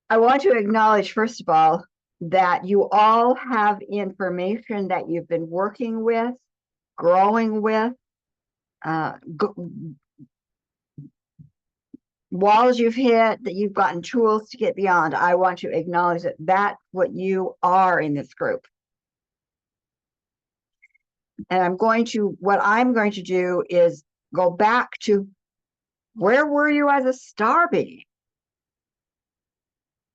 I want to acknowledge, first of all, that you all have information that you've been working with, growing with, uh, walls you've hit, that you've gotten tools to get beyond. I want to acknowledge that that's what you are in this group. And what I'm going to do is go back to, where were you as a star being?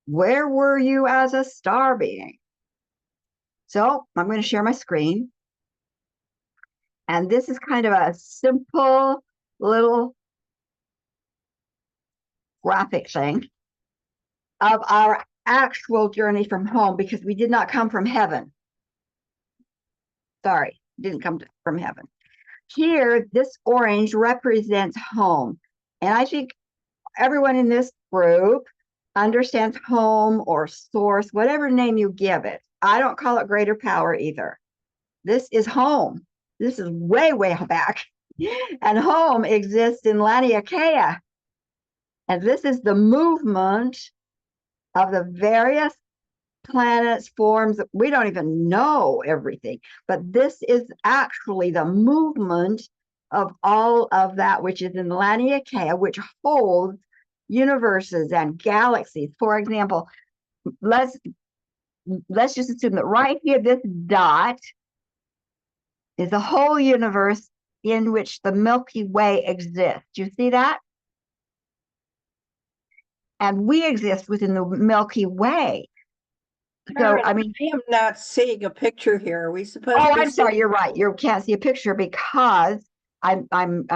Where were you as a star being? So I'm going to share my screen. And this is kind of a simple little graphic thing of our actual journey from home, because we did not come from heaven. Sorry, didn't come from heaven. Here, this orange represents home. And I think everyone in this group understands home or source, whatever name you give it. I don't call it greater power either. This is home. This is way, way back. And home exists in Laniakea. And this is the movement of the various planets, forms. We don't even know everything, but this is actually the movement of all of that which is in Laniakea, which holds universes and galaxies. For example, let's just assume that right here, this dot is the whole universe in which the Milky Way exists. Do you see that? And we exist within the Milky Way. So, I mean, I am not seeing a picture here. Are we supposed oh, to be I'm sorry. seeing? You're right. You can't see a picture because I'm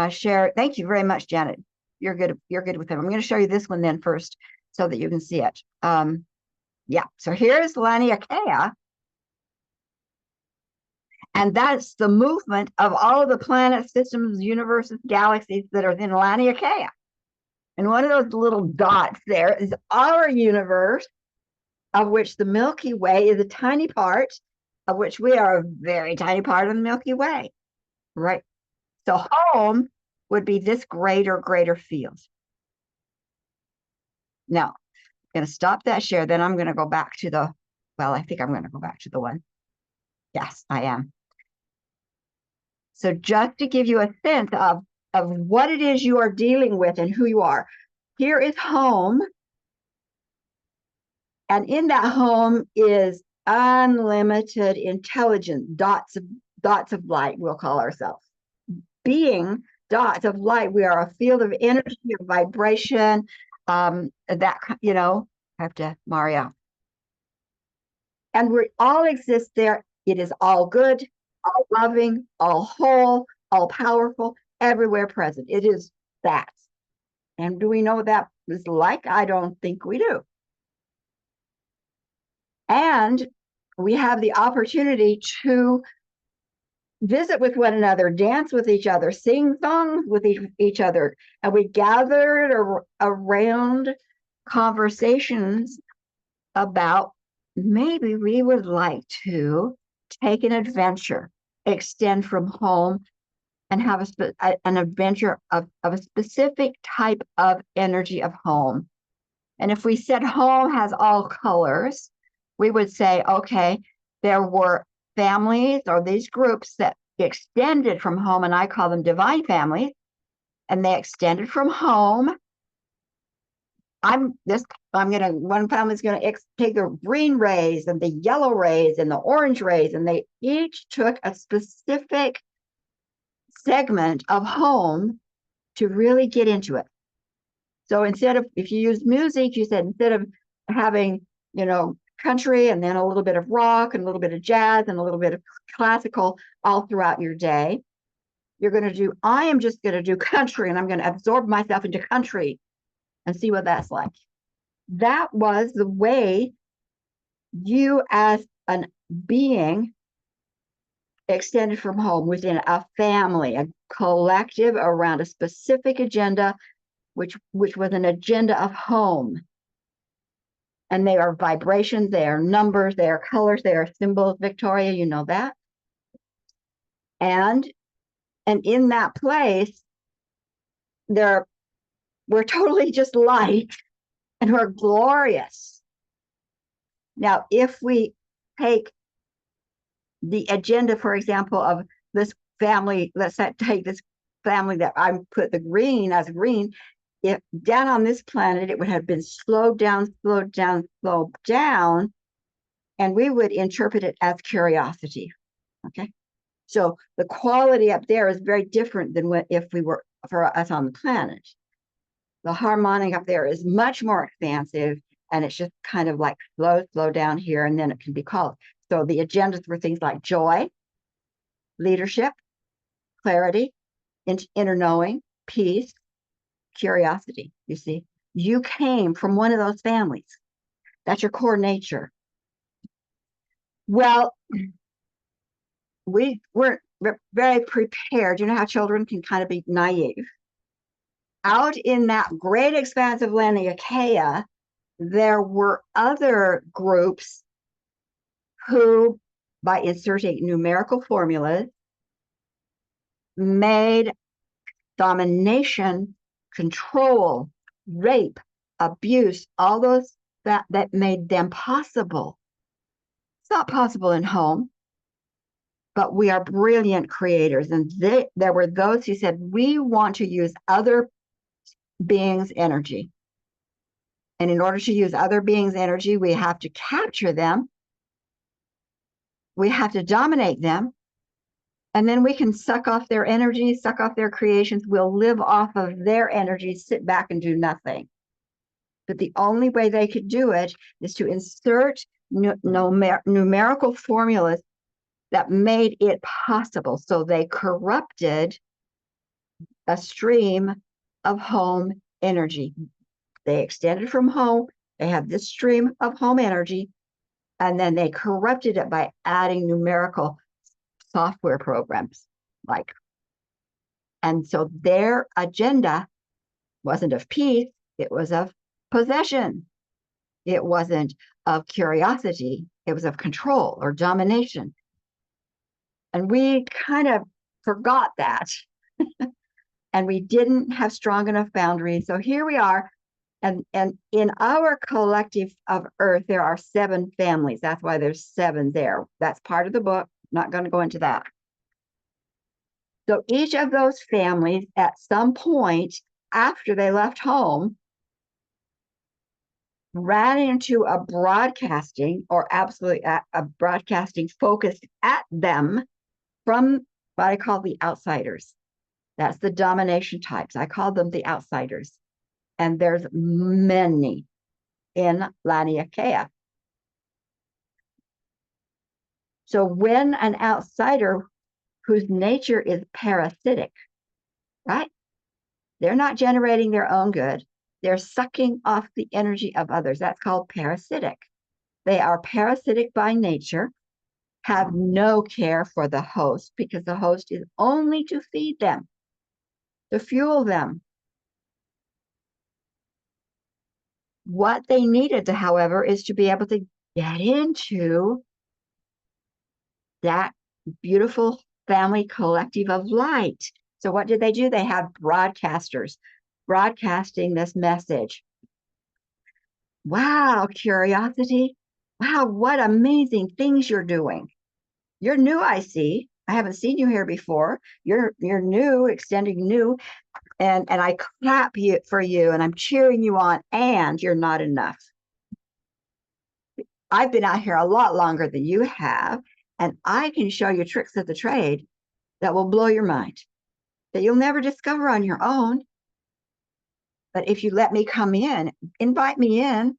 sharing. Thank you very much, Janet. You're good. You're good with them. I'm going to show you this one then first, so that you can see it. Yeah. So here's Laniakea, and that's the movement of all of the planets, systems, universes, galaxies that are in Laniakea. And one of those little dots there is our universe, of which the Milky Way is a tiny part, of which we are a very tiny part of the Milky Way, right? So home would be this greater field. Now, I'm going to stop that share. Then I'm going to go back to I think I'm going to go back to the one. Yes, I am. So just to give you a sense of what it is you are dealing with and who you are, here is home. And in that home is unlimited intelligence, dots of light, we'll call ourselves. Being dots of light, we are a field of energy, of vibration, that, I have to, Maria. And we all exist there. It is all good, all loving, all whole, all powerful, everywhere present. It is that. And do we know what that is like? I don't think we do. And we have the opportunity to visit with one another, dance with each other, sing songs with each other. And we gathered around conversations about maybe we would like to take an adventure, extend from home, and have an adventure of a specific type of energy of home. And if we said home has all colors, we would say, okay, there were families or these groups that extended from home, and I call them divine families, and they extended from home. One family's gonna take the green rays and the yellow rays and the orange rays, and they each took a specific segment of home to really get into it. So if you use music, you said instead of having, country and then a little bit of rock and a little bit of jazz and a little bit of classical all throughout your day, I am just going to do country, and I'm going to absorb myself into country and see what that's like. That was the way you as a being extended from home within a family, a collective around a specific agenda, which was an agenda of home. And they are vibrations, they are numbers, they are colors, they are symbols. Victoria, you know that. And in that place, we're totally just light, and we're glorious. Now, if we take the agenda, for example, of this family, let's take this family that I put the green as green, if down on this planet, it would have been slowed down, slowed down, slowed down, and we would interpret it as curiosity. Okay. So the quality up there is very different than what if we were for us on the planet. The harmonic up there is much more expansive, and it's just kind of like slow down here, and then it can be called. So the agendas were things like joy, leadership, clarity, inner knowing, peace, curiosity. You see, you came from one of those families. That's your core nature. Well, we weren't very prepared. You know how children can kind of be naive. Out in that great expanse of Laniakea, there were other groups who, by inserting numerical formulas, made domination, control, rape, abuse, all those that made them possible. It's not possible in home, but we are brilliant creators. And there were those who said, we want to use other beings' energy. And in order to use other beings' energy, we have to capture them. We have to dominate them. And then we can suck off their energy, suck off their creations. We'll live off of their energy, sit back and do nothing. But the only way they could do it is to insert numerical formulas that made it possible. So they corrupted a stream of home energy. They extended from home. They have this stream of home energy, and then they corrupted it by adding numerical software programs like. And so their agenda wasn't of peace, it was of possession. It wasn't of curiosity, it was of control or domination. And we kind of forgot that. And we didn't have strong enough boundaries. So here we are. And in our collective of Earth, there are 7 families. That's why there's 7 there. That's part of the book. Not going to go into that. So each of those families, at some point after they left home, ran into a broadcasting, or absolutely a broadcasting focused at them from what I call the outsiders. That's the domination types. I call them the outsiders. And there's many in Laniakea. So when an outsider whose nature is parasitic, right? They're not generating their own good. They're sucking off the energy of others. That's called parasitic. They are parasitic by nature, have no care for the host because the host is only to feed them, to fuel them. What they needed, however, is to be able to get into that beautiful family collective of light. So what did they do? They have broadcasters broadcasting this message. Wow, curiosity. Wow, what amazing things you're doing. You're new, I see. I haven't seen you here before. You're new, extending new. And I clap you for you and I'm cheering you on, and you're not enough. I've been out here a lot longer than you have, and I can show you tricks of the trade that will blow your mind, that you'll never discover on your own. But if you let me come in, invite me in,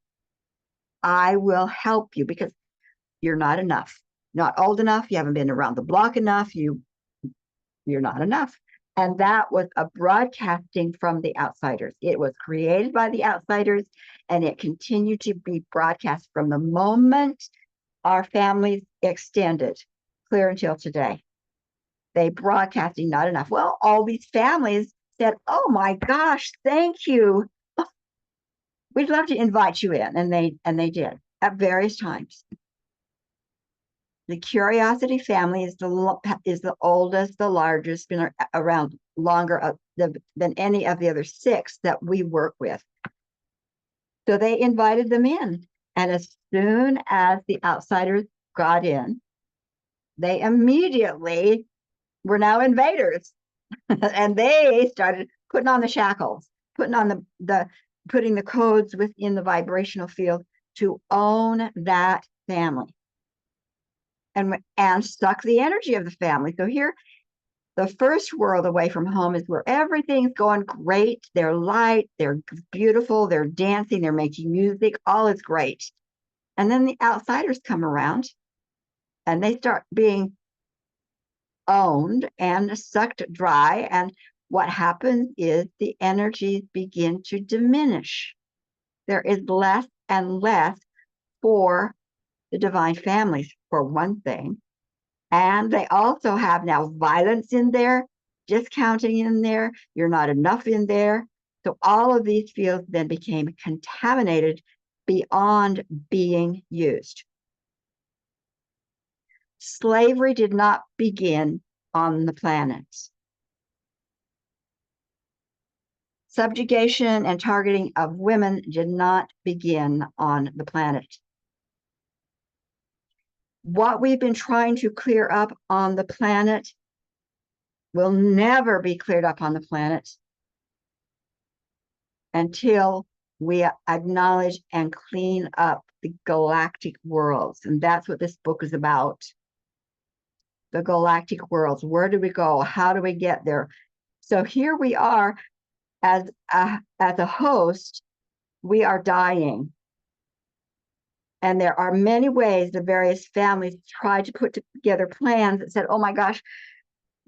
I will help you, because you're not enough. Not old enough, you haven't been around the block enough, you're not enough. And that was a broadcasting from the outsiders. It was created by the outsiders, and it continued to be broadcast from the moment our families extended, clear until today. They broadcasting not enough. Well, all these families said, oh my gosh, thank you. We'd love to invite you in. And they did at various times. The Curiosity family is the oldest, the largest, been around longer than any of the other 6 that we work with. So they invited them in. And as soon as the outsiders got in, they immediately were now invaders. And they started putting on the shackles, putting on putting the codes within the vibrational field to own that family and suck the energy of the family. So here, the first world away from home is where everything's going great. They're light, they're beautiful, they're dancing, they're making music, all is great. And then the outsiders come around and they start being owned and sucked dry. And what happens is the energies begin to diminish. There is less and less for the divine families, for one thing. And they also have now violence in there, discounting in there, you're not enough in there. So all of these fields then became contaminated beyond being used. Slavery did not begin on the planet. Subjugation and targeting of women did not begin on the planet. What we've been trying to clear up on the planet will never be cleared up on the planet until we acknowledge and clean up the galactic worlds. And that's what this book is about. The galactic worlds. Where do we go? How do we get there? So here we are as a host, we are dying. And there are many ways the various families tried to put together plans that said, oh my gosh,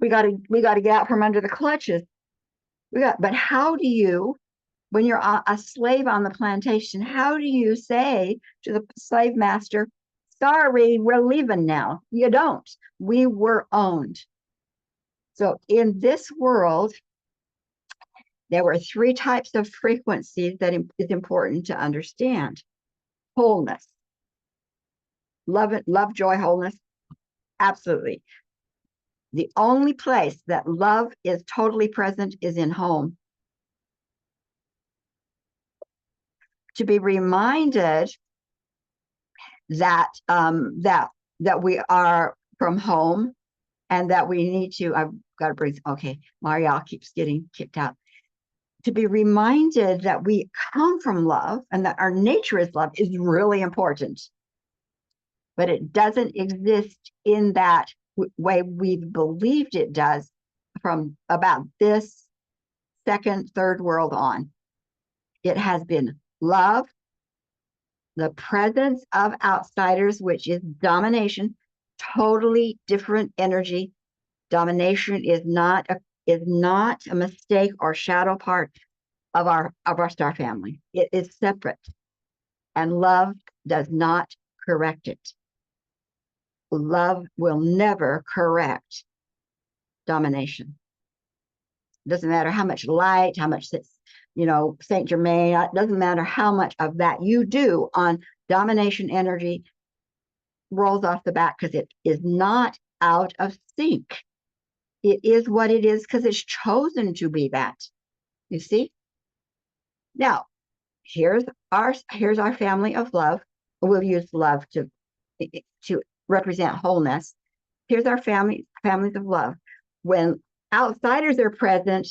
we got to get out from under the clutches. But how do you, when you're a slave on the plantation, how do you say to the slave master, sorry, we're leaving now? You don't. We were owned. So in this world, there were 3 types of frequencies that is important to understand. Wholeness. Love, joy, wholeness. Absolutely. The only place that love is totally present is in home. To be reminded that that we are from home and that we need to, I've got to bring, okay, Marielle keeps getting kicked out. To be reminded that we come from love and that our nature is love is really important. But it doesn't exist in that way we've believed it does from about this second, third world on. It has been love, the presence of outsiders, which is domination, totally different energy. Domination is not a mistake or shadow part of our star family. It is separate, and love does not correct it. Love will never correct domination. Doesn't matter how much light, how much Saint Germain, it doesn't matter how much of that you do on domination energy rolls off the back because it is not out of sync. It is what it is because it's chosen to be that. You see? Now, here's our family of love. We'll use love to represent wholeness. Here's our families of love. When outsiders are present,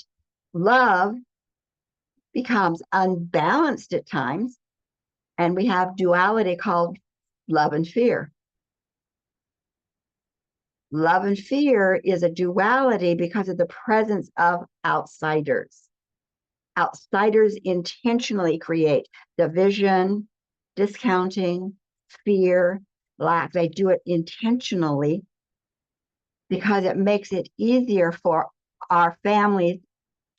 love becomes unbalanced at times, and we have duality called love and fear. Love and fear is a duality because of the presence of outsiders. Outsiders intentionally create division, discounting, fear, lack. They do it intentionally because it makes it easier for our families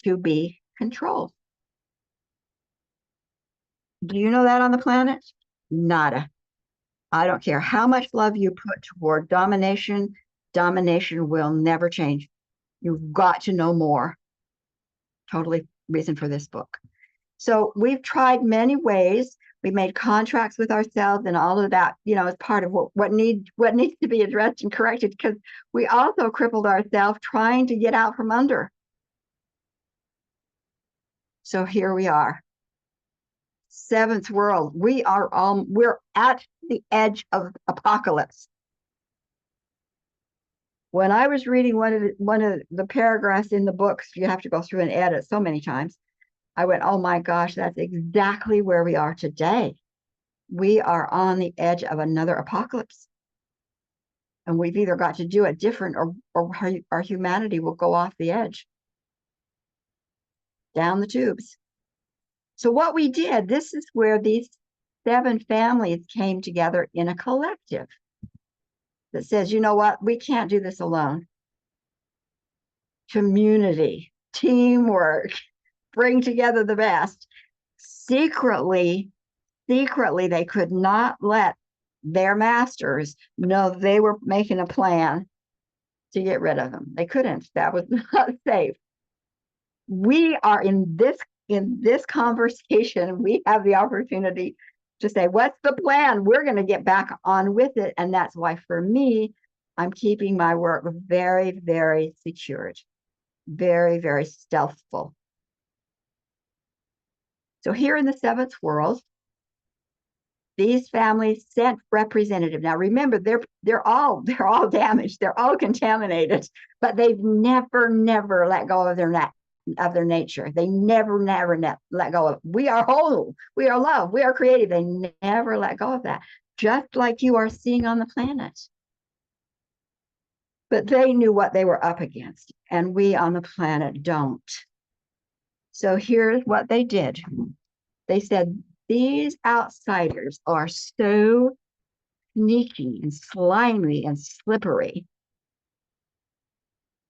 to be controlled. Do you know that on the planet? Nada. I don't care how much love you put toward domination, domination will never change. You've got to know more. Totally reason for this book. So we've tried many ways. We made contracts with ourselves and all of that, as part of what needs to be addressed and corrected, because we also crippled ourselves trying to get out from under. So here we are. seventh world. We're at the edge of apocalypse. When I was reading one of the paragraphs in the books, you have to go through and edit so many times. I went, oh my gosh, that's exactly where we are today. We are on the edge of another apocalypse. And we've either got to do it different or our humanity will go off the edge, down the tubes. So what we did, this is where these 7 families came together in a collective that says, you know what, we can't do this alone. Community, teamwork, bring together the best. Secretly, they could not let their masters know they were making a plan to get rid of them. They couldn't. That was not safe. We are in this conversation, we have the opportunity to say, what's the plan? We're going to get back on with it. And that's why for me, I'm keeping my work very, very secured, very, very stealthful. So here in the 7th world, these families sent representatives. Now remember, they're all damaged, they're all contaminated, but they've never let go of their nature. They never let go of. We are whole, we are love, we are creative. They never let go of that, just like you are seeing on the planet. But they knew what they were up against, and we on the planet don't. So here's what they did. They said, these outsiders are so sneaky and slimy and slippery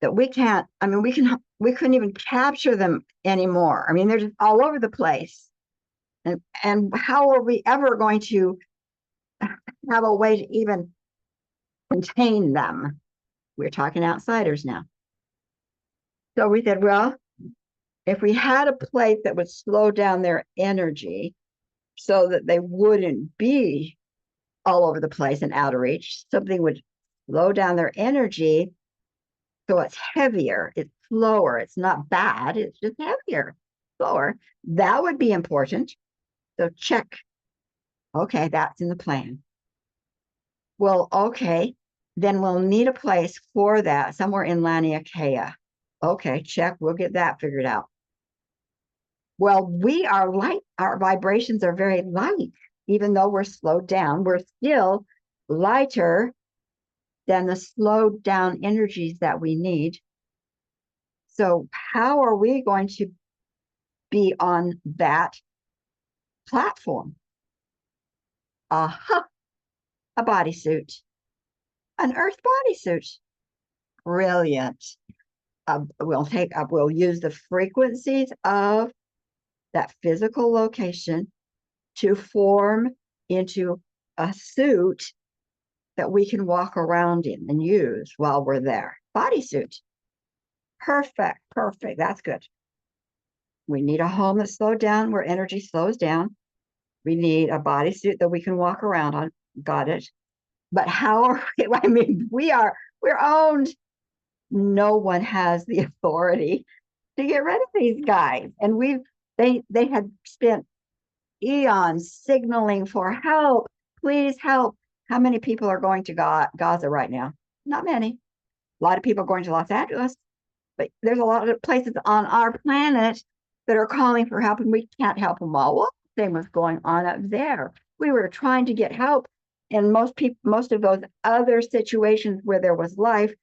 that we couldn't even capture them anymore. I mean, they're just all over the place. And how are we ever going to have a way to even contain them? We're talking outsiders now. So we said, well, if we had a place that would slow down their energy so that they wouldn't be all over the place and out of reach, something would slow down their energy so it's heavier, it's slower, it's not bad, it's just heavier, slower. That would be important. So check. Okay, that's in the plan. Well, okay, then we'll need a place for that somewhere in Laniakea. Okay, check, we'll get that figured out. Well, we are light, our vibrations are very light. Even though we're slowed down, we're still lighter than the slowed down energies that we need. So how are we going to be on that platform? Aha, a bodysuit, an earth bodysuit. Brilliant. We'll use the frequencies of that physical location to form into a suit that we can walk around in and use while we're there. Bodysuit. Perfect. That's good. We need a home that's slowed down, where energy slows down. We need a bodysuit that we can walk around on. Got it. But how are we? I mean, we're owned. No one has the authority to get rid of these guys. And they had spent eons signaling for help. Please help. How many people are going to Gaza right now? Not many. A lot of people are going to Los Angeles, but there's a lot of places on our planet that are calling for help, and we can't help them all. Well, thing was going on up there. We were trying to get help, and most of those other situations where there was life,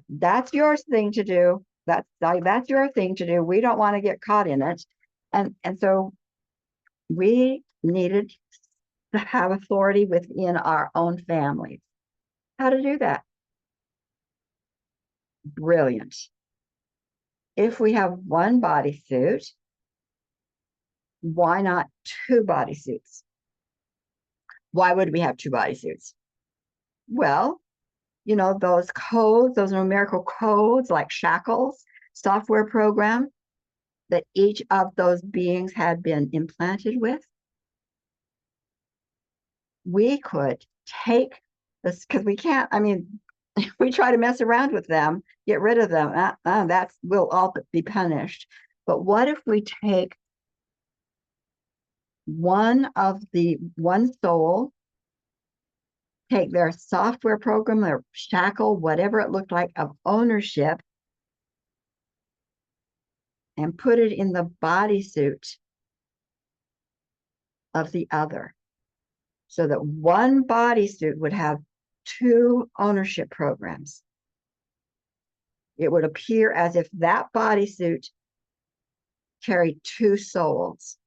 that's your thing to do. That's your thing to do. We don't want to get caught in it, and so we needed to have authority within our own families. How to do that? Brilliant. If we have one bodysuit, why not 2 bodysuits? Why would we have 2 bodysuits? Well, you know, those codes, those numerical codes like shackles, software program that each of those beings had been implanted with. We could take this, because we can't, I mean, we try to mess around with them, get rid of them, we'll all be punished. But what if we take one soul take their software program, their shackle, whatever it looked like, of ownership, and put it in the bodysuit of the other, so that one bodysuit would have two ownership programs. It would appear as if that bodysuit carried two souls.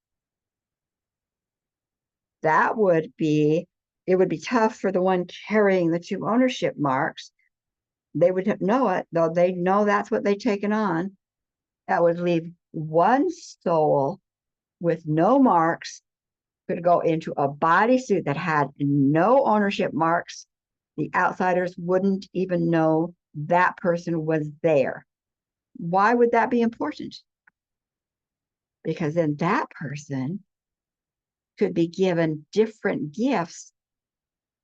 It would be tough for the one carrying the two ownership marks. They would know it, though they know that's what they've taken on. That would leave one soul with no marks, could go into a bodysuit that had no ownership marks. The outsiders wouldn't even know that person was there. Why would that be important? Because then that person could be given different gifts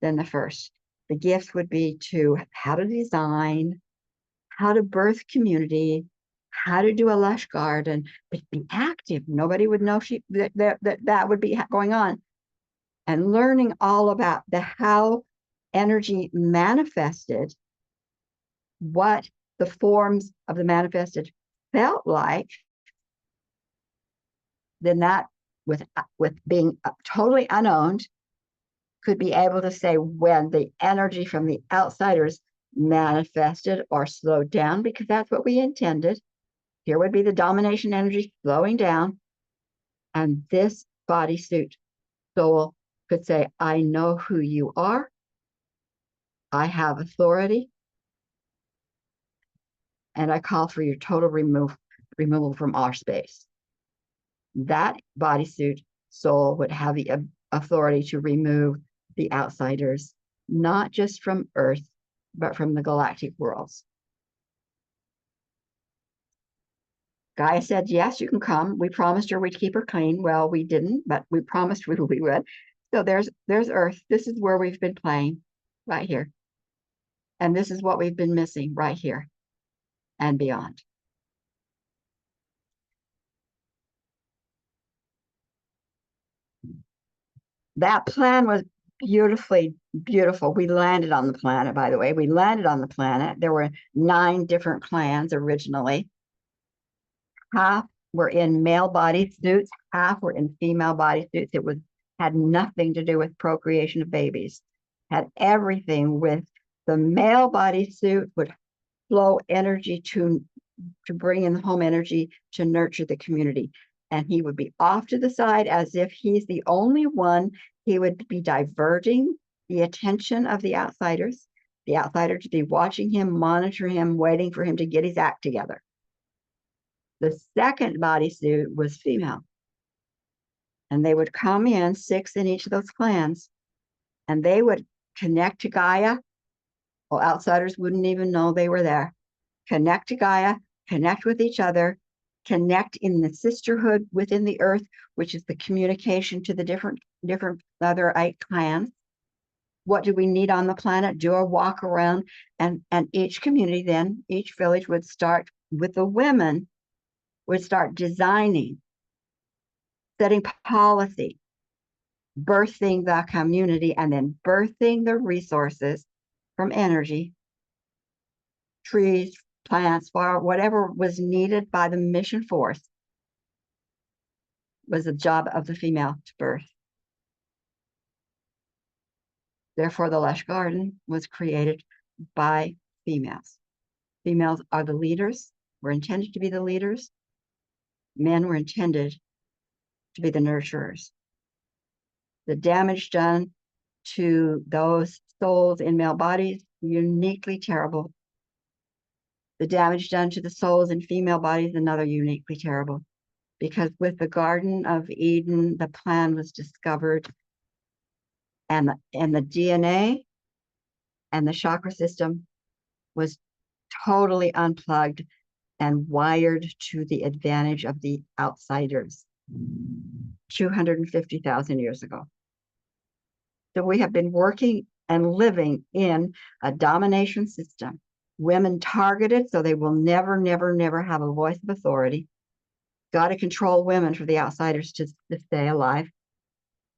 than the first. The gifts would be to how to design, how to birth community, how to do a lush garden, but be active. Nobody would know that would be going on. And learning all about how energy manifested, what the forms of the manifested felt like, then that, with being totally unowned, could be able to say when the energy from the outsiders manifested or slowed down, because that's what we intended. Here would be the domination energy slowing down, and this bodysuit soul could say, I know who you are. I have authority, and I call for your total removal from our space. That bodysuit soul would have the authority to remove the outsiders, not just from Earth, but from the galactic worlds. Gaia said, yes, you can come. We promised her we'd keep her clean. Well, we didn't, but we promised we would. So there's Earth. This is where we've been playing, right here. And this is what we've been missing, right here and beyond. That plan was beautiful. We landed on the planet, by the way. We landed on the planet. There were 9 different clans originally. Half were in male bodysuits, half were in female bodysuits. It had nothing to do with procreation of babies. Had everything with the male bodysuit would flow energy to bring in the home energy to nurture the community. And he would be off to the side as if he's the only one. He would be diverting the attention of the outsider to be watching him, monitor him, waiting for him to get his act together. The second bodysuit was female. And they would come in, 6 in each of those clans, and they would connect to Gaia. Well, outsiders wouldn't even know they were there. Connect to Gaia, connect with each other, connect in the sisterhood within the Earth, which is the communication to the different other 8 clans. What do we need on the planet? Do a walk around, and each community then, each village would start with the women, would start designing, setting policy, birthing the community, and then birthing the resources from energy, trees, plants, fire, whatever was needed by the mission force was the job of the female to birth. Therefore, the lush garden was created by females. Females are the leaders, were intended to be the leaders. Men were intended to be the nurturers. The damage done to those souls in male bodies, uniquely terrible. The damage done to the souls in female bodies, another uniquely terrible. Because with the Garden of Eden, the plan was discovered, and the DNA and the chakra system was totally unplugged and wired to the advantage of the outsiders 250,000 years ago. So we have been working and living in a domination system. Women targeted, so they will never, never, never have a voice of authority. Got to control women for the outsiders to stay alive.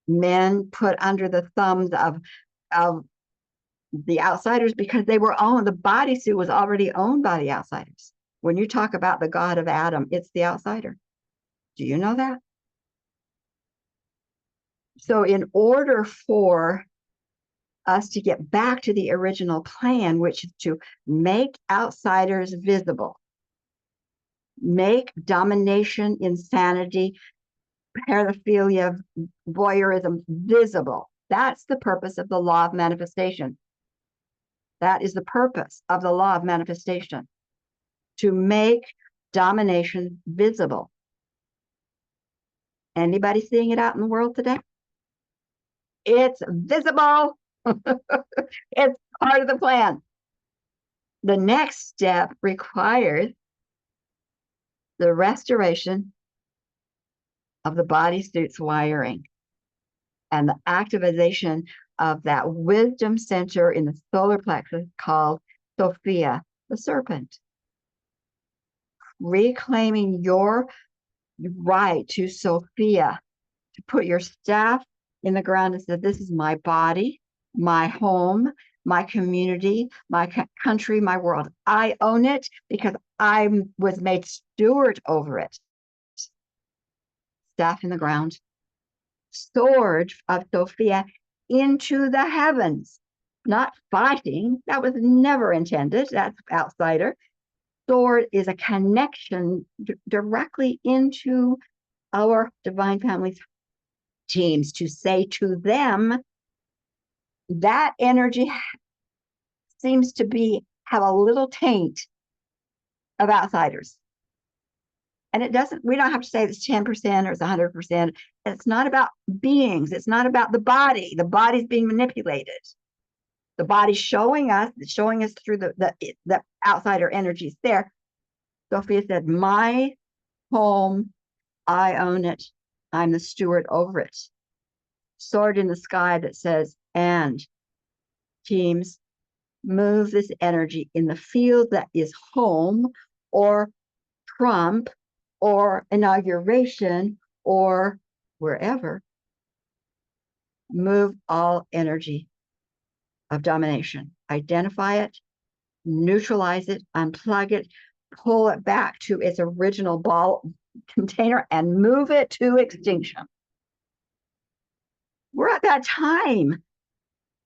men put under the thumbs of the outsiders because they were owned. The bodysuit was already owned by the outsiders. When you talk about the God of Adam, it's the outsider. Do you know that? So in order for us to get back to the original plan, which is to make outsiders visible, make domination, insanity, paraphilia, voyeurism visible. That's the purpose of the law of manifestation. That is the purpose of the law of manifestation, to make domination visible. Anybody seeing it out in the world today? It's visible. It's part of the plan. The next step requires the restoration of the bodysuit's wiring and the activation of that wisdom center in the solar plexus called Sophia, the serpent. Reclaiming your right to Sophia, to put your staff in the ground and say, this is my body, my home, my community, my country, my world. I own it because I was made steward over it. Staff in the ground. Sword of Sophia into the heavens, not fighting. That was never intended. That's outsider. Sword is a connection directly into our divine families teams to say to them, that energy seems to have a little taint of outsiders. And it doesn't, we don't have to say it's 10% or it's 100%. It's not about beings. It's not about the body. The body's being manipulated. The body's showing us through the outsider energies there. Sophia said, my home, I own it. I'm the steward over it. Sword in the sky that says, and teams, move this energy in the field that is home or Trump or inauguration or wherever. Move all energy of domination. Identify it, neutralize it, unplug it, pull it back to its original ball container and move it to extinction. We're at that time.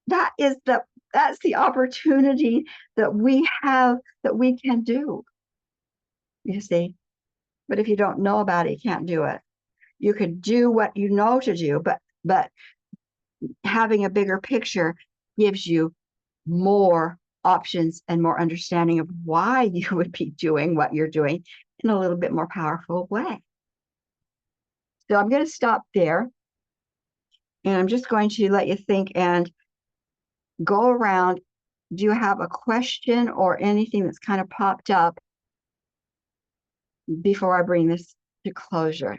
That's the opportunity that we have, that we can do. You see, but if you don't know about it, you can't do it. You could do what you know to do, but having a bigger picture gives you more options and more understanding of why you would be doing what you're doing in a little bit more powerful way. So I'm going to stop there, and I'm just going to let you think and go around. Do you have a question or anything that's kind of popped up before I bring this to closure?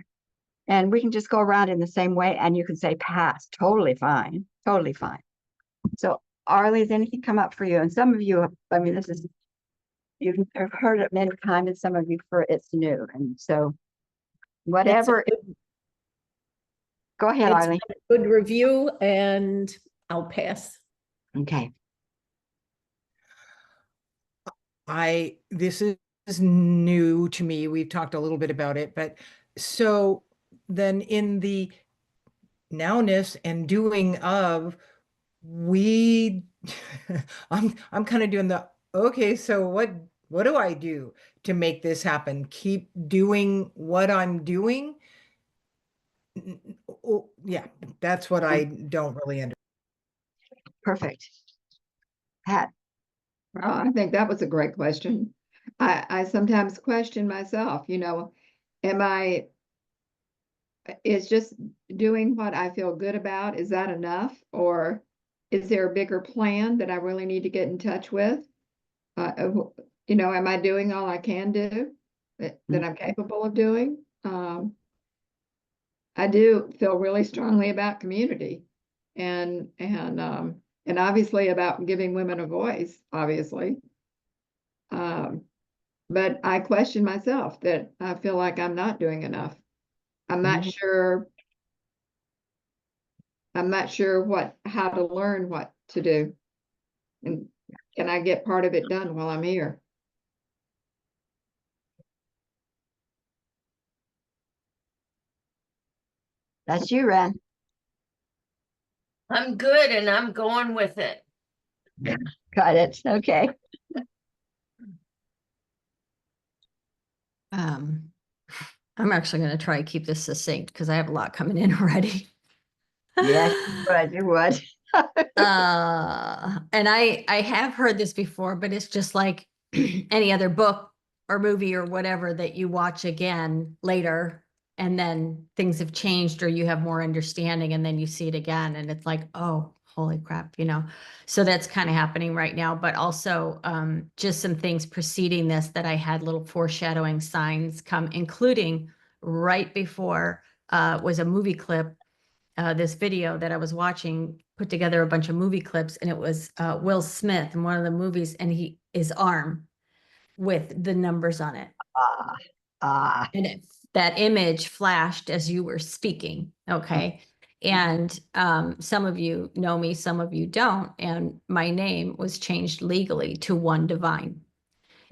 And we can just go around in the same way, and you can say pass. Totally fine. Totally fine. So Arlie, has anything come up for you? And some of you, I mean, you've heard it many times, and some of you it's new. And so whatever. Go ahead, Arlie. It's a good review, and I'll pass. Okay. This is new to me. We've talked a little bit about it, but so then in the nowness and doing of, I'm kind of doing okay, so what do I do to make this happen? Keep doing what I'm doing? Yeah, that's what I don't really understand. Perfect. Pat. Well, I think that was a great question. I sometimes question myself, is just doing what I feel good about, is that enough? Or is there a bigger plan that I really need to get in touch with? Am I doing all I can do that I'm capable of doing? I do feel really strongly about community and obviously about giving women a voice, obviously. But I question myself that I feel like I'm not doing enough. I'm not sure I'm not sure how to learn what to do. And can I get part of it done while I'm here? That's you, Ren. I'm good and I'm going with it. Got it. Okay. I'm actually going to try to keep this succinct because I have a lot coming in already. Yes, you would. And I have heard this before, but it's just like any other book or movie or whatever that you watch again later, and then things have changed or you have more understanding, and then you see it again, and it's like, oh, holy crap, you know. So that's kind of happening right now, but also just some things preceding this that I had little foreshadowing signs come, including right before was a movie clip, this video that I was watching, put together a bunch of movie clips, and it was Will Smith in one of the movies, and his arm with the numbers on it. And that image flashed as you were speaking. Okay. And some of you know me, some of you don't. And my name was changed legally to One Divine.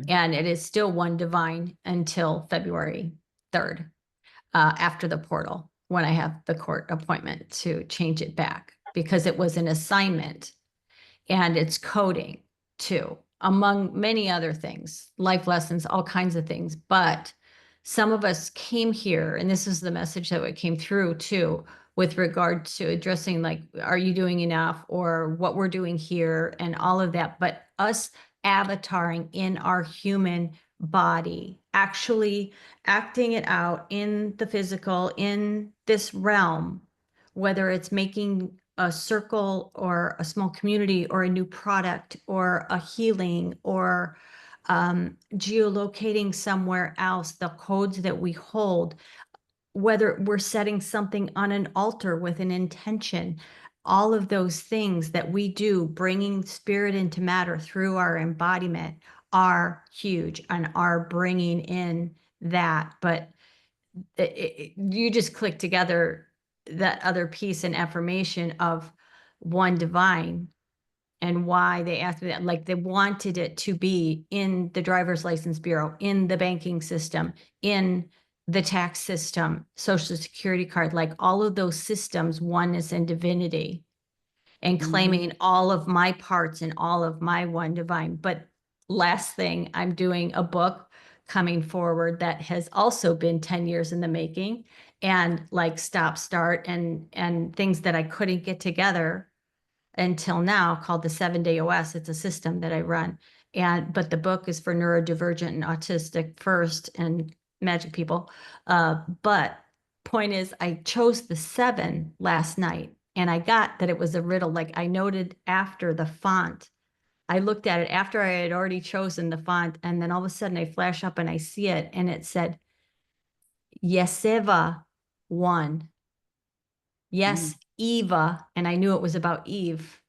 And it is still One Divine until February 3rd, after the portal, when I have the court appointment to change it back, because it was an assignment and it's coding too, among many other things, life lessons, all kinds of things. But some of us came here, and this is the message that came through too, with regard to addressing, like, are you doing enough, or what we're doing here and all of that. But us avataring in our human body, actually acting it out in the physical, in this realm, whether it's making a circle or a small community or a new product or a healing or geolocating somewhere else, the codes that we hold, whether we're setting something on an altar with an intention, all of those things that we do, bringing spirit into matter through our embodiment, are huge and are bringing in that. But you just click together that other piece and affirmation of One Divine, and why they asked me that. Like, they wanted it to be in the driver's license bureau, in the banking system, in the tax system, social security card, like all of those systems, oneness and divinity, and claiming all of my parts and all of my One Divine. But last thing, I'm doing a book coming forward that has also been 10 years in the making, and like stop, start, and things that I couldn't get together until now, called the 7-Day OS. It's a system that I run. But the book is for neurodivergent and autistic first, and magic people. But point is, I chose the 7 last night, and I got that it was a riddle. Like, I noted after the font, I looked at it after I had already chosen the font, and then all of a sudden I flash up and I see it, and it said Yeseva 1. Yes, Eva. And I knew it was about Eve.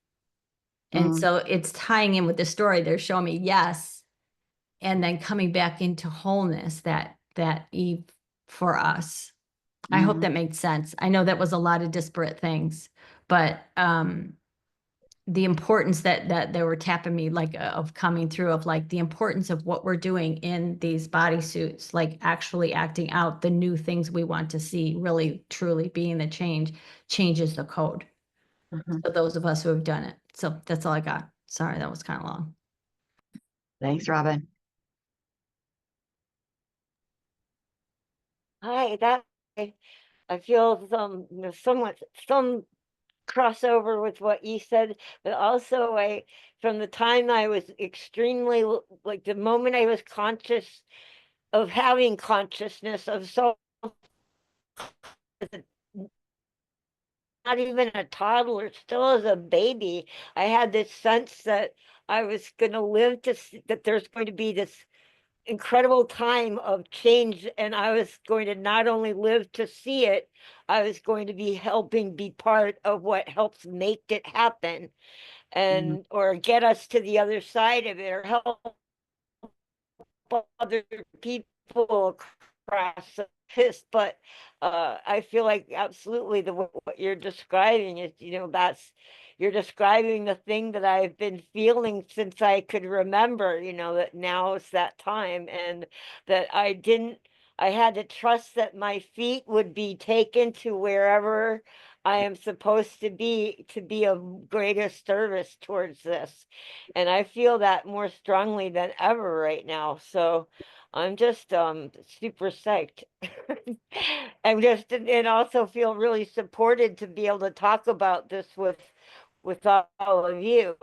And so it's tying in with the story. They're showing me yes, and then coming back into wholeness, that Eve for us. I hope that made sense. I know that was a lot of disparate things, but the importance that they were tapping me, like, of coming through, of like the importance of what we're doing in these bodysuits, like actually acting out the new things we want to see, really truly being the change, changes the code. So those of us who have done it. So that's all I got. Sorry, that was kind of long. Thanks, Robin. Hi, I feel some crossover with what you said, but also from the time I was extremely, like the moment I was conscious of having consciousness of self, not even a toddler, still as a baby, I had this sense that I was going to live to see that there's going to be this incredible time of change, and I was going to not only live to see it, I was going to be helping be part of what helps make it happen, and or get us to the other side of it, or help other people across. therapist, but I feel like absolutely what you're describing is, you're describing the thing that I've been feeling since I could remember, that now is that time, and that I had to trust that my feet would be taken to wherever I am supposed to be of greatest service towards this. And I feel that more strongly than ever right now. So I'm just super psyched. And also feel really supported to be able to talk about this with all of you.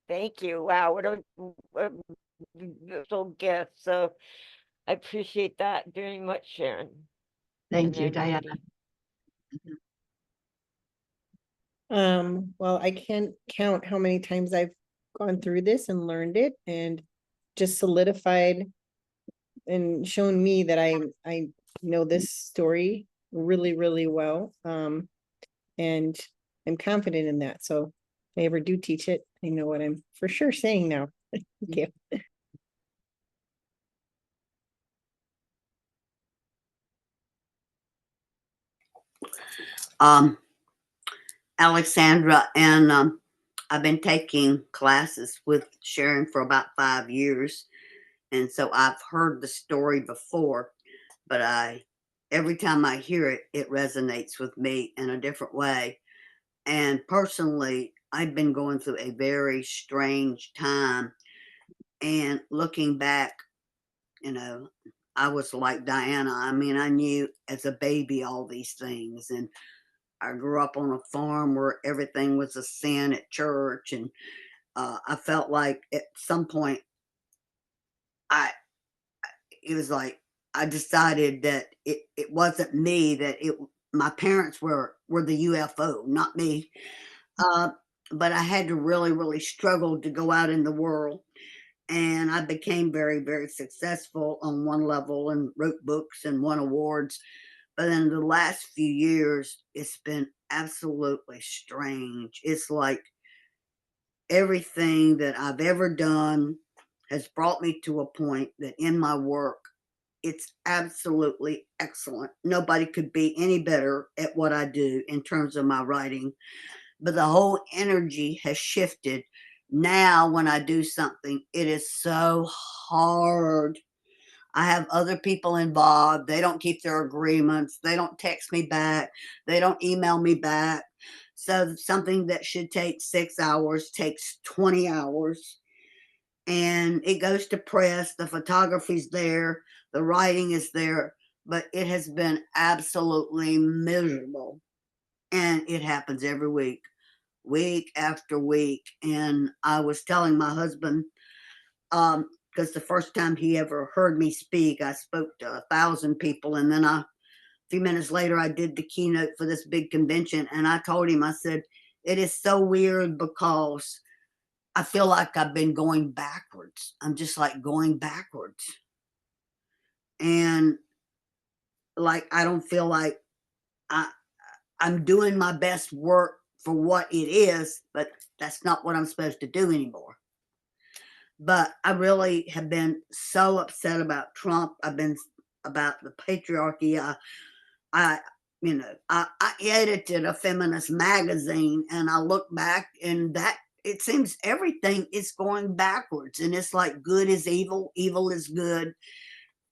Thank you. Wow, what a beautiful gift. So I appreciate that very much, Sharon. Thank and you, Diana. everybody. Well, I can't count how many times I've gone through this and learned it and just solidified and shown me that I know this story really, really well. And I'm confident in that. So if I ever do teach it, I know what I'm for sure saying now. Thank you. Alexandra, and I've been taking classes with Sharon for about 5 years, and so I've heard the story before, but every time I hear it, it resonates with me in a different way. And personally, I've been going through a very strange time, and looking back, you know, I was like Diana. I mean, I knew as a baby all these things, and I grew up on a farm where everything was a sin at church, and I felt like at some point, I it was like I decided that it wasn't me, that it my parents were the UFO, not me. Uh, but I had to really, really struggle to go out in the world, and I became very, very successful on one level and wrote books and won awards. But in the last few years, it's been absolutely strange. It's like everything that I've ever done has brought me to a point that in my work, it's absolutely excellent. Nobody could be any better at what I do in terms of my writing. But the whole energy has shifted. Now, when I do something, it is so hard. I have other people involved. They don't keep their agreements. They don't text me back. They don't email me back. So something that should take 6 hours takes 20 hours. And it goes to press. The photography's there. The writing is there. But it has been absolutely miserable. And it happens every week after week. And I was telling my husband, because the first time he ever heard me speak, I spoke to 1,000 people, and then a few minutes later, I did the keynote for this big convention, and I told him, I said, it is so weird because I feel like I've been going backwards. I'm just like going backwards, and like I don't feel like I I'm doing my best work for what it is, but that's not what I'm supposed to do anymore. But I really have been so upset about Trump. I've been about the patriarchy. I I edited a feminist magazine, and I look back, and that it seems everything is going backwards, and it's like good is evil, evil is good,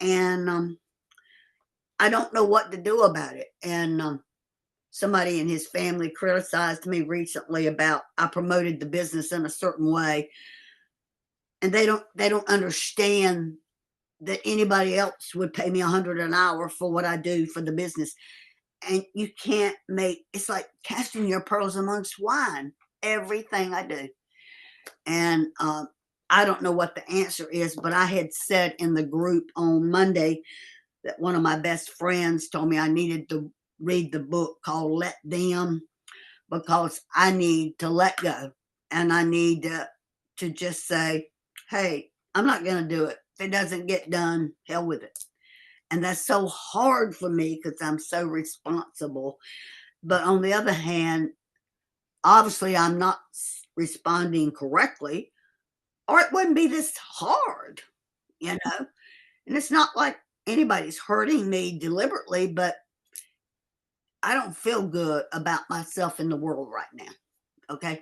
and I don't know what to do about it. And somebody in his family criticized me recently about I promoted the business in a certain way, and they don't understand that anybody else would pay me 100 an hour for what I do for the business. And you can't make it's like casting your pearls amongst swine, everything I do. And I don't know what the answer is, but I had said in the group on Monday that one of my best friends told me I needed to read the book called Let Them, because I need to let go, and I need to just say, hey, I'm not going to do it. If it doesn't get done, hell with it. And that's so hard for me because I'm so responsible. But on the other hand, obviously I'm not responding correctly, or it wouldn't be this hard, you know? And it's not like anybody's hurting me deliberately, but I don't feel good about myself in the world right now. Okay.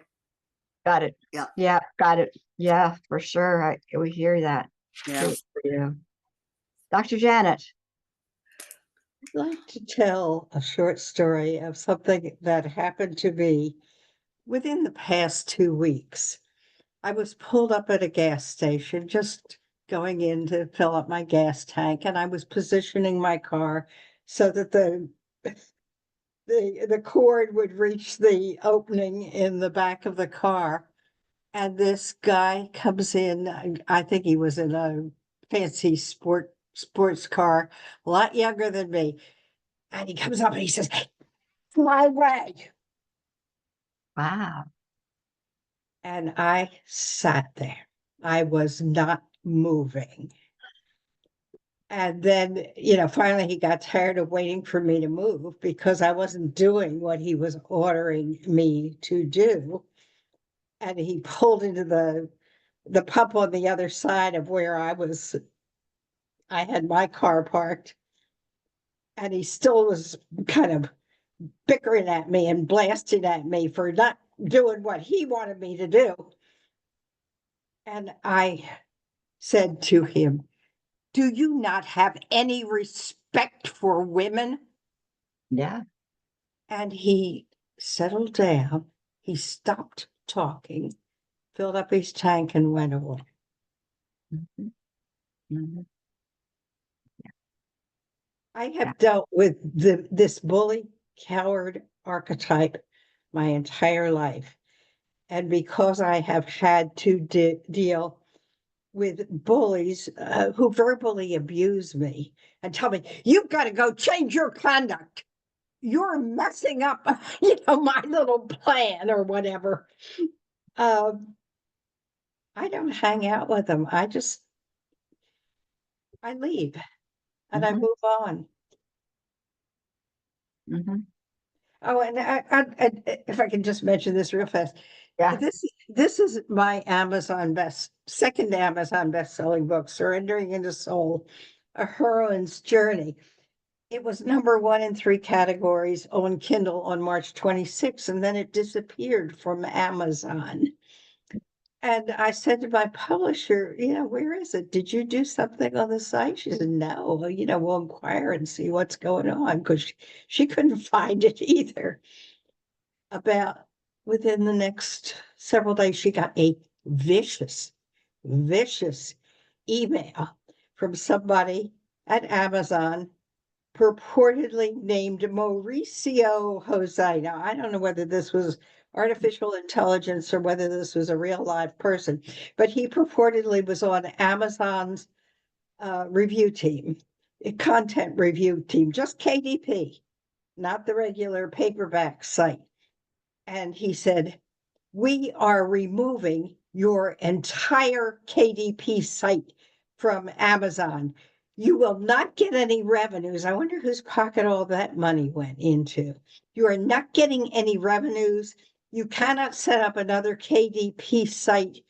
Got it. Yeah. Yeah, got it. Yeah, for sure. We hear that. Yeah. Good for you. Dr. Janet. I'd like to tell a short story of something that happened to me within the past 2 weeks. I was pulled up at a gas station, just going in to fill up my gas tank, and I was positioning my car so that the cord would reach the opening in the back of the car. And this guy comes in, I think he was in a fancy sports car, a lot younger than me. And he comes up and he says, "My way." Wow. And I sat there. I was not moving. And then, finally he got tired of waiting for me to move because I wasn't doing what he was ordering me to do. And he pulled into the pump on the other side of where I had my car parked. And he still was kind of bickering at me and blasting at me for not doing what he wanted me to do. And I said to him, "Do you not have any respect for women?" Yeah. And he settled down. He stopped talking, filled up his tank, and went away. Mhm. Mhm. I have dealt with this bully, coward archetype my entire life. And because I have had to deal with bullies who verbally abuse me and tell me, "You've got to go change your conduct. You're messing up, my little plan," or whatever. I don't hang out with them. I leave and I Mhm. move on. Mhm. Oh, and if I can just mention this real fast. Yeah. This is my second Amazon best-selling book, Surrendering into Soul, A Heroine's Journey. It was #1 in 3 categories on Kindle on March 26th, and then it disappeared from Amazon. And I said to my publisher, "Where is it? Did you do something on the site?" She said, "No, well, we'll inquire and see what's going on," because she couldn't find it either. About within the next several days, she got a vicious, vicious email from somebody at Amazon purportedly named Mauricio Jose. Now, I don't know whether this was artificial intelligence or whether this was a real live person, but he purportedly was on Amazon's review team, content review team, just KDP, not the regular paperback site. And he said, "We are removing your entire KDP site from Amazon. You will not get any revenues." I wonder whose pocket all that money went into. "You are not getting any revenues. You cannot set up another KDP site."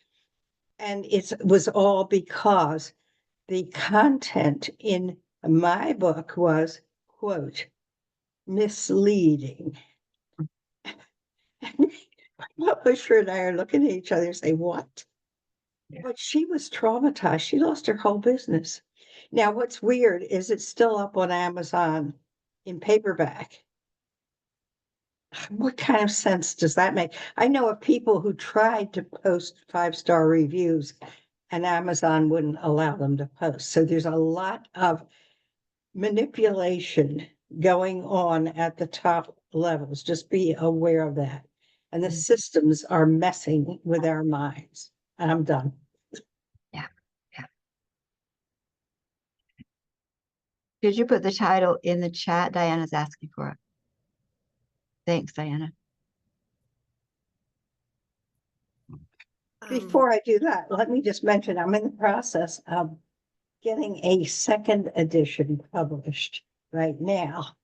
And it was all because the content in my book was, quote, misleading. My publisher and I are looking at each other and say, "What?" Yeah. But she was traumatized. She lost her whole business. Now, what's weird is it's still up on Amazon in paperback. What kind of sense does that make? I know of people who tried to post 5-star reviews and Amazon wouldn't allow them to post. So there's a lot of manipulation going on at the top levels. Just be aware of that. And the systems are messing with our minds. And I'm done. Yeah. Yeah. Did you put the title in the chat? Diana's asking for it. Thanks, Diana. Before I do that, let me just mention I'm in the process of getting a second edition published right now.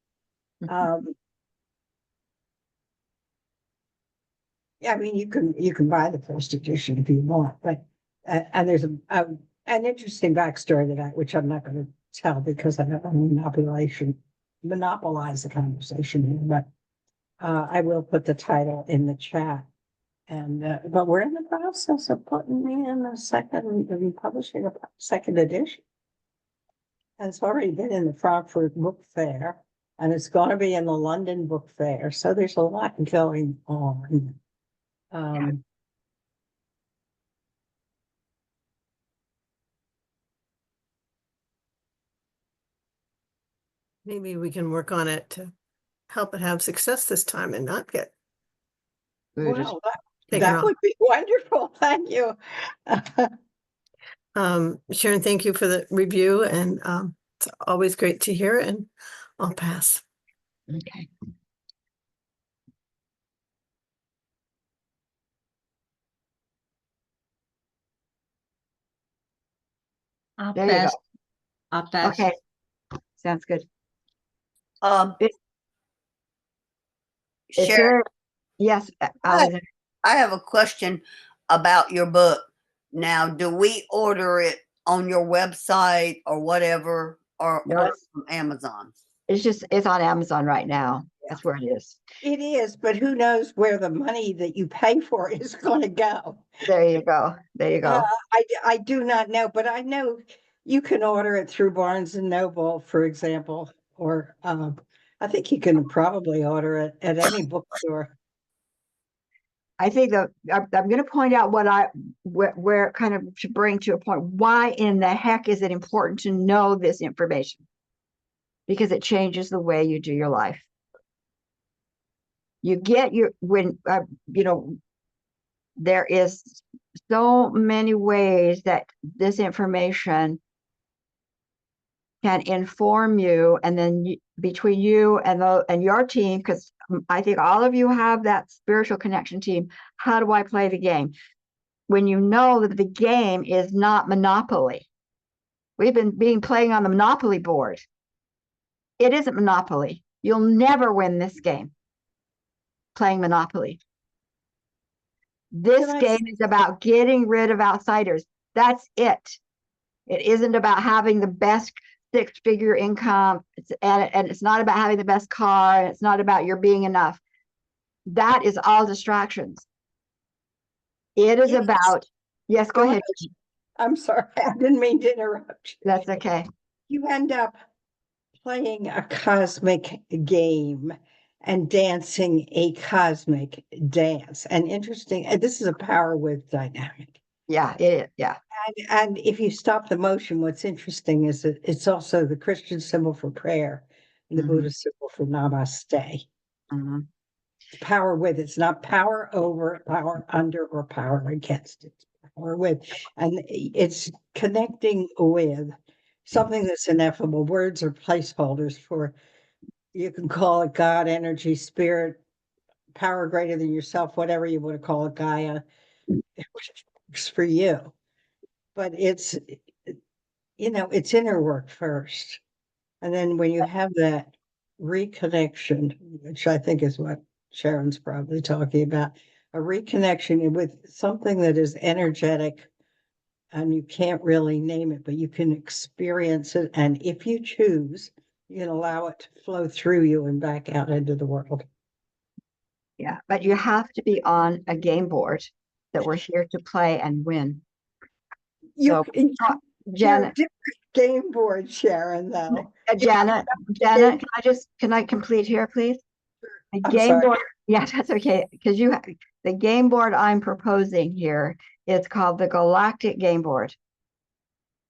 Yeah, I mean, you can buy the first edition if you want, but and there's an interesting backstory to that, which I'm not going to tell because I don't want to monopolize the conversation here, but I will put the title in the chat. And, but we're in the process of putting in a publishing a second edition. And it's already been in the Frankfurt Book Fair, and it's going to be in the London Book Fair. So there's a lot going on. Maybe we can work on it to help it have success this time and not get Well, taken that off. would be wonderful. Thank you. Sharon, thank you for the review, and it's always great to hear, and I'll pass. Okay. I'll There you pass. go. I'll pass. Okay. Sounds good. Is Sharon, there, yes, Alexander. I have a question about your book. Now, do we order it on your website or whatever, or No, order from Amazon? it's on Amazon right now. That's where it is. It is, but who knows where the money that you pay for is going to go? There you go. There you go. I do not know, but I know you can order it through Barnes and Noble, for example, or I think you can probably order it at any bookstore. I think that I'm going to point out where kind of to bring to a point, why in the heck is it important to know this information? Because it changes the way you do your life. You get there is so many ways that this information can inform you, and then between you and your team, because I think all of you have that spiritual connection team. How do I play the game? When you know that the game is not Monopoly. We've been playing on the Monopoly board. It isn't Monopoly. You'll never win this game playing Monopoly. This game is about getting rid of outsiders. That's it. It isn't about having the best six-figure income, and it's not about having the best car, and it's not about your being enough. That is all distractions. It is about, yes, go ahead. I'm sorry, I didn't mean to interrupt you. That's okay. You end up playing a cosmic game and dancing a cosmic dance. And interesting, and this is a power width dynamic. Yeah, it is. Yeah. And if you stop the motion, what's interesting is that it's also the Christian symbol for prayer and the Buddhist symbol for namaste. Power with, it's not power over, power under, or power against. It's power with, and it's connecting with something that's ineffable. Words are placeholders for, you can call it God, energy, spirit, power greater than yourself, whatever you want to call it, Gaia. It works for you. But it's, it's inner work first. And then when you have that reconnection, which I think is what Sharon's probably talking about, a reconnection with something that is energetic, and you can't really name it, but you can experience it. And if you choose, you can allow it to flow through you and back out into the world. Yeah, but you have to be on a game board that we're here to play and win. You're Janet, different game board, Sharon, though. Janet, can I complete here, please? The I'm game sorry. board, yeah, that's okay, because the game board I'm proposing here is called the Galactic Game Board.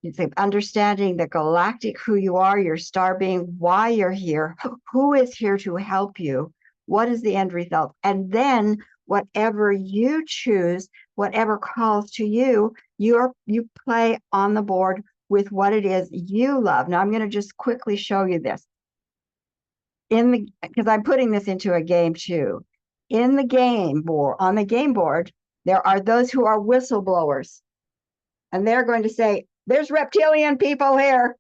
It's understanding the galactic, who you are, your star being, why you're here, who is here to help you, what is the end result, and then whatever you choose, whatever calls to you, you play on the board with what it is you love. Now I'm going to just quickly show you this. Because I'm putting this into a game too. In the game board, on the game board, there are those who are whistleblowers. And they're going to say, there's reptilian people here.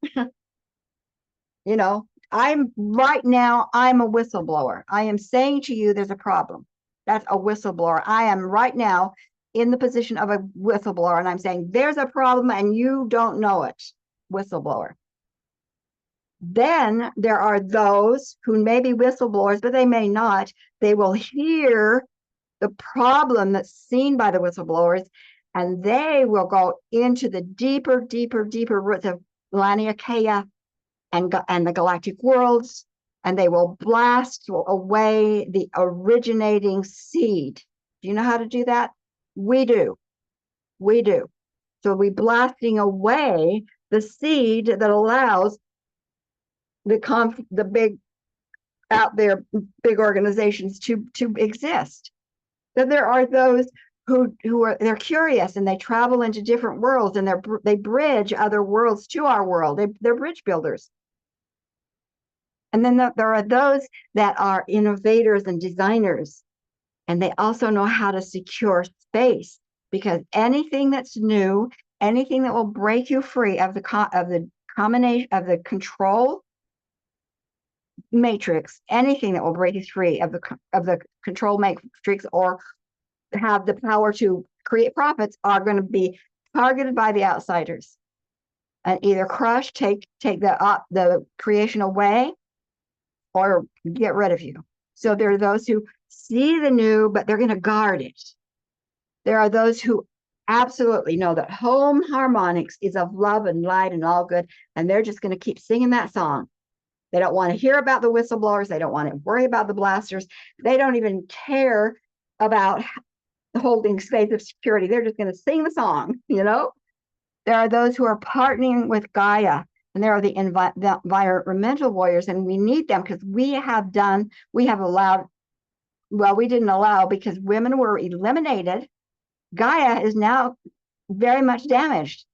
I'm right now, I'm a whistleblower. I am saying to you, there's a problem. That's a whistleblower. I am right now in the position of a whistleblower, and I'm saying there's a problem and you don't know it. Whistleblower. Then there are those who may be whistleblowers, but they may not. They will hear the problem that's seen by the whistleblowers, and they will go into the deeper, deeper, deeper roots of Laniakea and the galactic worlds, and they will blast away the originating seed. Do you know how to do that? We do. We do. So we're blasting away the seed that allows the big out there big organizations to exist. Then there are those who are they're curious and they travel into different worlds and they bridge other worlds to our world. They're bridge builders. And then there are those that are innovators and designers, and they also know how to secure space, because anything that's new, anything that will break you free of the combination of the control matrix, anything that will break you free of the control matrix or have the power to create profits, are going to be targeted by the outsiders and either crush, take the creation away, or get rid of you. So there are those who see the new, but they're going to guard it. There are those who absolutely know that home harmonics is of love and light and all good, and they're just going to keep singing that song. They don't want to hear about the whistleblowers. They don't want to worry about the blasters. They don't even care about holding space of security. They're just going to sing the song, you know? There are those who are partnering with Gaia, and there are the environmental warriors, and we need them because we have allowed, well, we didn't allow because women were eliminated. Gaia is now very much damaged.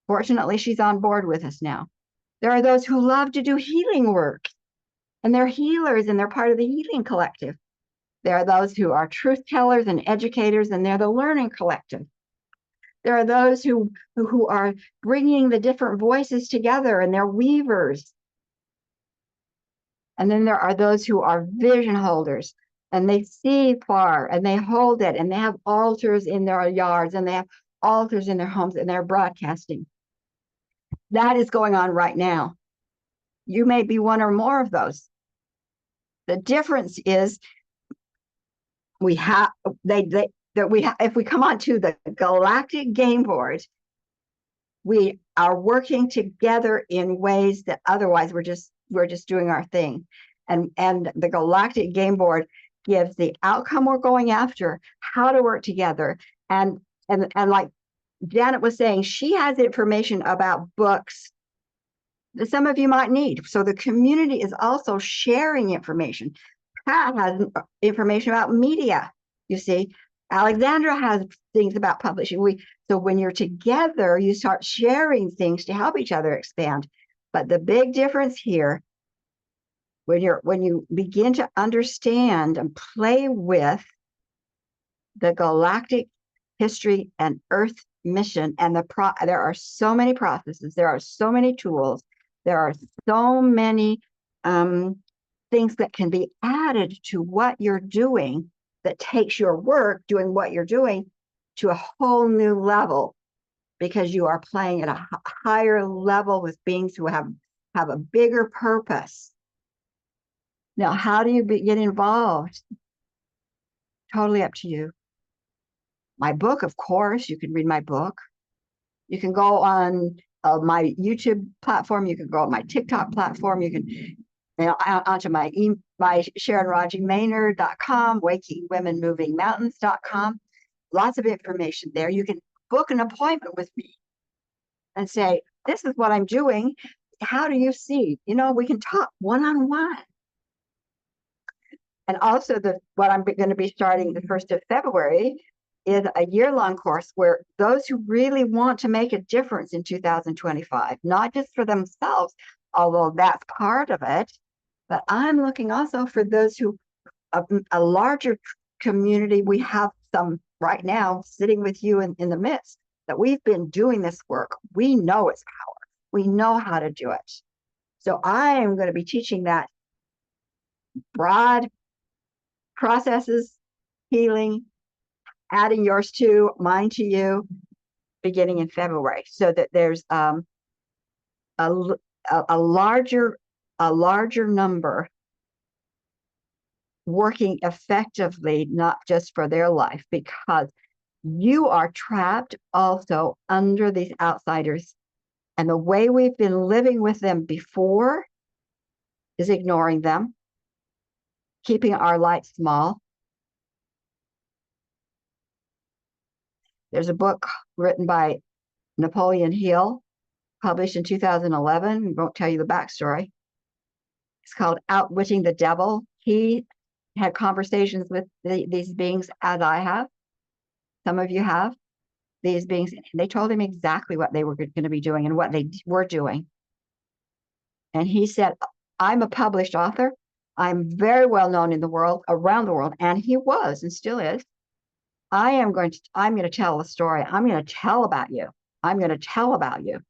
Fortunately, she's on board with us now. There are those who love to do healing work, and they're healers, and they're part of the healing collective. There are those who are truth tellers and educators, and they're the learning collective. There are those who are bringing the different voices together, and they're weavers. And then there are those who are vision holders, and they see far, and they hold it, and they have altars in their yards, and they have altars in their homes, and they're broadcasting. That is going on right now. You may be one or more of those. The difference is if we come onto the galactic game board, we are working together in ways that otherwise we're just doing our thing. And the galactic game board gives the outcome we're going after, how to work together. And like Janet was saying, she has information about books that some of you might need. So the community is also sharing information. Pat has information about media. You see, Alexandra has things about publishing. So when you're together, you start sharing things to help each other expand. But the big difference here, when you begin to understand and play with the galactic history and Earth mission, and there are so many processes, there are so many tools, there are so many things that can be added to what you're doing that takes your work doing what you're doing to a whole new level, because you are playing at a higher level with beings who have a bigger purpose. Now, how do you get involved? Totally up to you. My book, of course, you can read my book. You can go on my YouTube platform. You can go on my TikTok platform. You can onto my SharonRajiMaynard.com, WakingWomenMovingMountains.com. Lots of information there. You can book an appointment with me and say, this is what I'm doing. How do you see? We can talk one-on-one. And also what I'm going to be starting the 1st of February is a year-long course where those who really want to make a difference in 2025, not just for themselves, although that's part of it, but I'm looking also for those who, a larger community. We have some right now sitting with you in the midst that we've been doing this work. We know its power. We know how to do it. So I am going to be teaching that broad processes, healing, adding yours to mine to you, beginning in February, so that there's a larger number working effectively, not just for their life, because you are trapped also under these outsiders. And the way we've been living with them before is ignoring them, keeping our light small. There's a book written by Napoleon Hill, published in 2011. I won't tell you the backstory. It's called Outwitting the Devil. He had conversations with these beings, as I have. Some of you have. These beings, they told him exactly what they were going to be doing and what they were doing. And he said, I'm a published author. I'm very well known in the world, around the world. And he was and still is. I'm going to tell a story. I'm going to tell about you. I'm going to tell about you.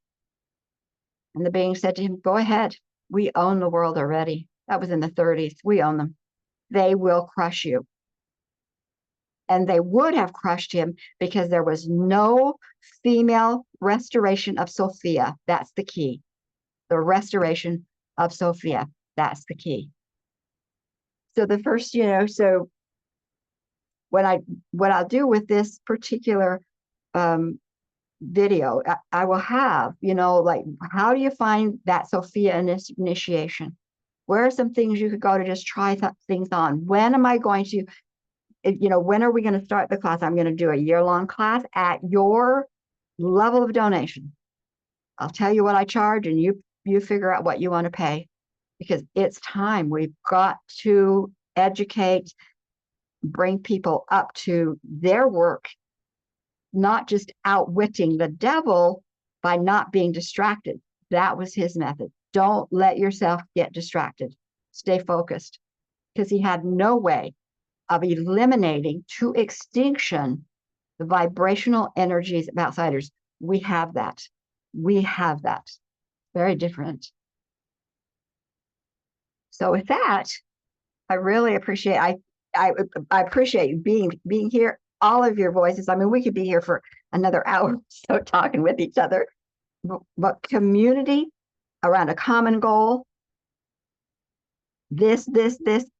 And the being said to him, go ahead. We own the world already. That was in the 30s. We own them. They will crush you. And they would have crushed him because there was no female restoration of Sophia. That's the key. The restoration of Sophia. That's the key. So the first, so what I'll do with this particular video, I will have, like, how do you find that Sophia initiation? Where are some things you could go to just try things on? When am I going to, when are we going to start the class? I'm going to do a year-long class at your level of donation. I'll tell you what I charge, and you figure out what you want to pay, because it's time. We've got to educate, bring people up to their work, not just outwitting the devil by not being distracted. That was his method. Don't let yourself get distracted. Stay focused, because he had no way of eliminating to extinction the vibrational energies of outsiders. We have that. We have that. Very different. So with that, I really appreciate, I appreciate you being here, all of your voices. I mean, we could be here for another hour so talking with each other, but community around a common goal, this,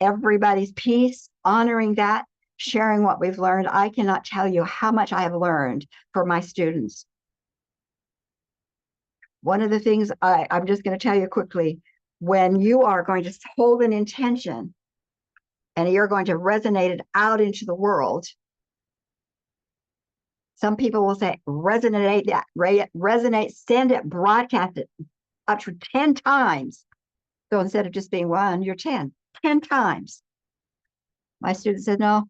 everybody's peace, honoring that, sharing what we've learned. I cannot tell you how much I have learned for my students. One of the things I'm just going to tell you quickly, when you are going to hold an intention and you're going to resonate it out into the world, some people will say, resonate that, resonate, send it, broadcast it up to 10 times. So instead of just being one, you're 10 times. My student said, no,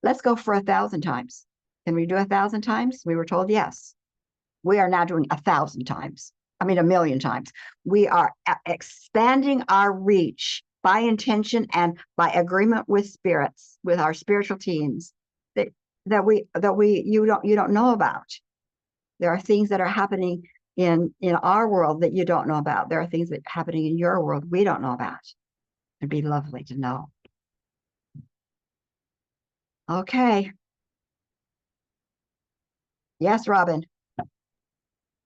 let's go for 1,000 times. Can we do 1,000 times? We were told yes. We are now doing 1,000 times. I mean, 1,000,000 times. We are expanding our reach by intention and by agreement with spirits, with our spiritual teams that you don't know about. There are things that are happening in our world that you don't know about. There are things that are happening in your world we don't know about. It'd be lovely to know. Okay. Yes, Robin.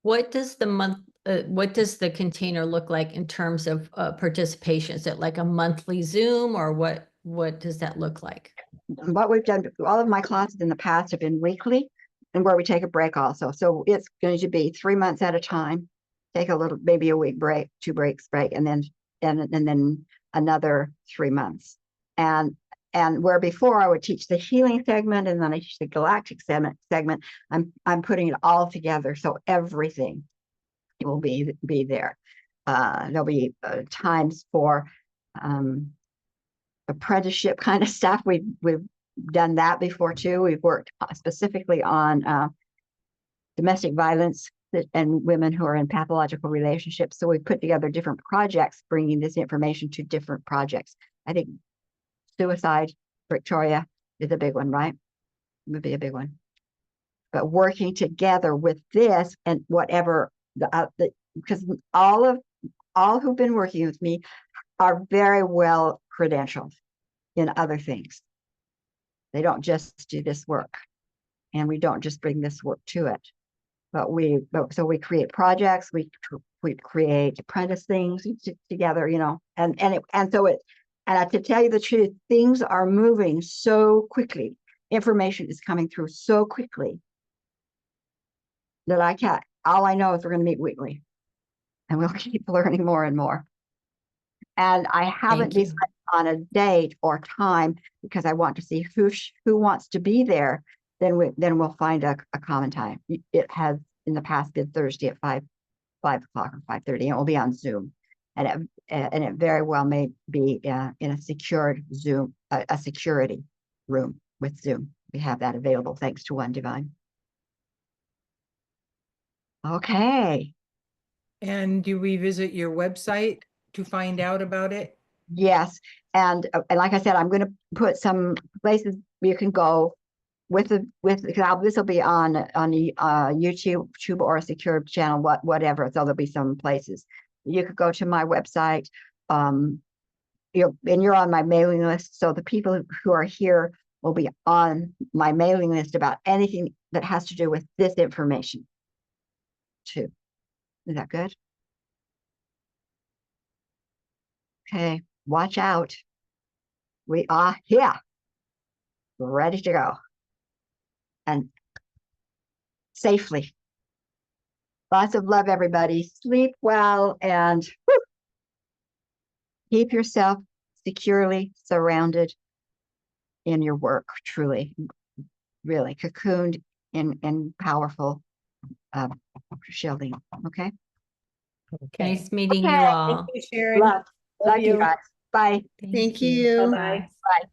What does what does the container look like in terms of participation? Is it like a monthly Zoom, or what does that look like? What we've done, all of my classes in the past have been weekly, and where we take a break also. So it's going to be 3 months at a time, take a little, maybe a week break, 2 breaks break, and then another 3 months. And where before I would teach the healing segment and then I teach the galactic segment, I'm putting it all together. So everything will be there. There'll be times for apprenticeship kind of stuff. We've done that before too. We've worked specifically on domestic violence and women who are in pathological relationships. So we put together different projects, bringing this information to different projects. I think suicide, Victoria, is a big one, right? It would be a big one. But working together with this and whatever, because all who've been working with me are very well credentialed in other things. They don't just do this work, and we don't just bring this work to it, but so we create projects, we we create apprentice things together, you know, and to tell you the truth, things are moving so quickly. Information is coming through so quickly that I can't, all I know is we're going to meet weekly and we'll keep learning more and more. And I haven't Thank you. decided on a date or time because I want to see who wants to be there. Then we'll find a common time. It has in the past been Thursday at 5 o'clock or 5:30, and it will be on Zoom. And it very well may be in a secured Zoom, a security room with Zoom. We have that available thanks to One Divine. Okay. And do we visit your website to find out about it? Yes, and like I said, I'm going to put some places you can go with this will be on YouTube or a secure channel, whatever. So there'll be some places you could go to my website. You're on my mailing list, so the people who are here will be on my mailing list about anything that has to do with this information too. Is that good? Okay, watch out. We are here, ready to go. And safely. Lots of love, everybody. Sleep well and keep yourself securely surrounded in your work, truly, really cocooned in powerful shielding. Okay. Nice meeting you Okay. all. Sharon. Love you you. guys. Bye. Thank you. Bye. Bye.